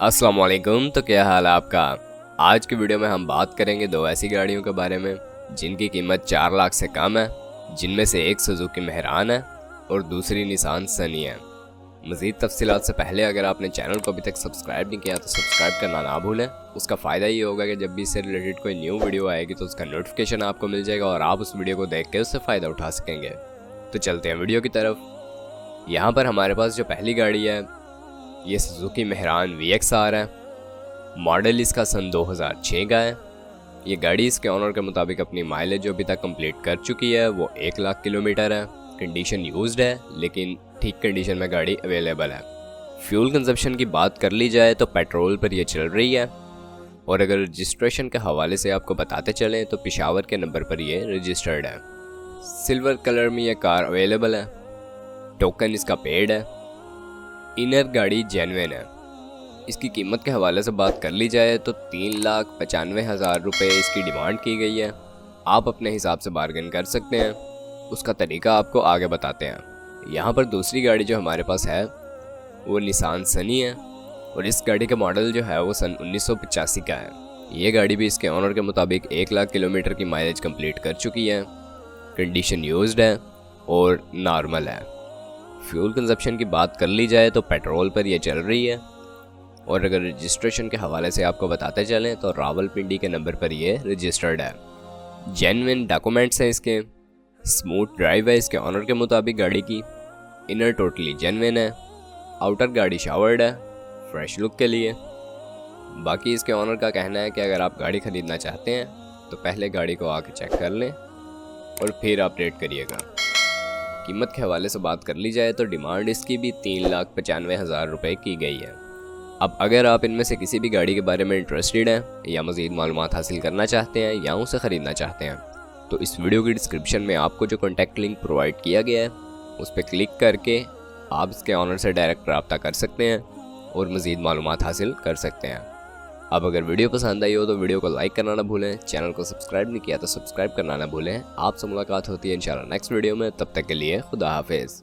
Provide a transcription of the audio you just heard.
अस्सलाम वालेकुम। तो क्या हाल है आपका। आज की वीडियो में हम बात करेंगे दो ऐसी गाड़ियों के बारे में जिनकी कीमत 4 लाख से कम है, जिनमें से एक सुजुकी मेहरान है और दूसरी निसान सनी है। मज़ीद तफसीलात से पहले अगर आपने चैनल को अभी तक सब्सक्राइब नहीं किया तो सब्सक्राइब करना ना भूलें। उसका फ़ायदा ये होगा कि जब भी इससे रिलेटेड कोई न्यू वीडियो आएगी तो उसका नोटिफिकेशन आपको मिल जाएगा और आप उस वीडियो को देख के उससे फ़ायदा उठा सकेंगे। तो चलते हैं वीडियो की तरफ। यहाँ पर हमारे पास जो पहली गाड़ी है ये सुजुकी मेहरान VXR है। मॉडल इसका सन 2006 का है। ये गाड़ी इसके ऑनर के मुताबिक अपनी माइलेज जो अभी तक कंप्लीट कर चुकी है वो 1 लाख किलोमीटर है। कंडीशन यूज्ड है लेकिन ठीक कंडीशन में गाड़ी अवेलेबल है। फ्यूल कंजप्शन की बात कर ली जाए तो पेट्रोल पर यह चल रही है और अगर रजिस्ट्रेशन के हवाले से आपको बताते चलें तो पिशावर के नंबर पर यह रजिस्टर्ड है। सिल्वर कलर में यह कार अवेलेबल है। टोकन इसका पेड है। इनर गाड़ी जेन्युइन है। इसकी कीमत के हवाले से बात कर ली जाए तो 3,95,000 रुपये इसकी डिमांड की गई है। आप अपने हिसाब से बार्गेन कर सकते हैं, उसका तरीका आपको आगे बताते हैं। यहाँ पर दूसरी गाड़ी जो हमारे पास है वो निसान सनी है और इस गाड़ी का मॉडल जो है वो सन 1985 का है। ये गाड़ी भी इसके ऑनर के मुताबिक 1 लाख किलोमीटर की माइलेज कंप्लीट कर चुकी है। कंडीशन यूज्ड है और नॉर्मल है। फ्यूल कंजप्शन की बात कर ली जाए तो पेट्रोल पर यह चल रही है और अगर रजिस्ट्रेशन के हवाले से आपको बताते चलें तो रावलपिंडी के नंबर पर यह रजिस्टर्ड है। जेन्युइन डॉक्यूमेंट्स हैं इसके। स्मूथ ड्राइव है इसके ऑनर के मुताबिक गाड़ी की। इनर टोटली जेन्युइन है। आउटर गाड़ी शावर्ड है फ्रेश लुक के लिए। बाकी इसके ऑनर का कहना है कि अगर आप गाड़ी ख़रीदना चाहते हैं तो पहले गाड़ी को आके चेक कर लें और फिर आप रेट करिएगा। कीमत के हवाले से बात कर ली जाए तो डिमांड इसकी भी 3,95,000 रुपये की गई है। अब अगर आप इनमें से किसी भी गाड़ी के बारे में इंटरेस्टेड हैं या मज़ीद मालूमात हासिल करना चाहते हैं या उसे ख़रीदना चाहते हैं तो इस वीडियो की डिस्क्रिप्शन में आपको जो कॉन्टैक्ट लिंक प्रोवाइड किया गया है उस पर क्लिक करके आप इसके ऑनर से डायरेक्ट रब्ता कर सकते हैं और मज़ीद मालूमात हासिल कर सकते हैं। अब अगर वीडियो पसंद आई हो तो वीडियो को लाइक करना ना भूलें। चैनल को सब्सक्राइब नहीं किया तो सब्सक्राइब करना ना भूलें। आपसे मुलाकात होती है इंशाल्लाह नेक्स्ट वीडियो में। तब तक के लिए खुदा हाफिज़।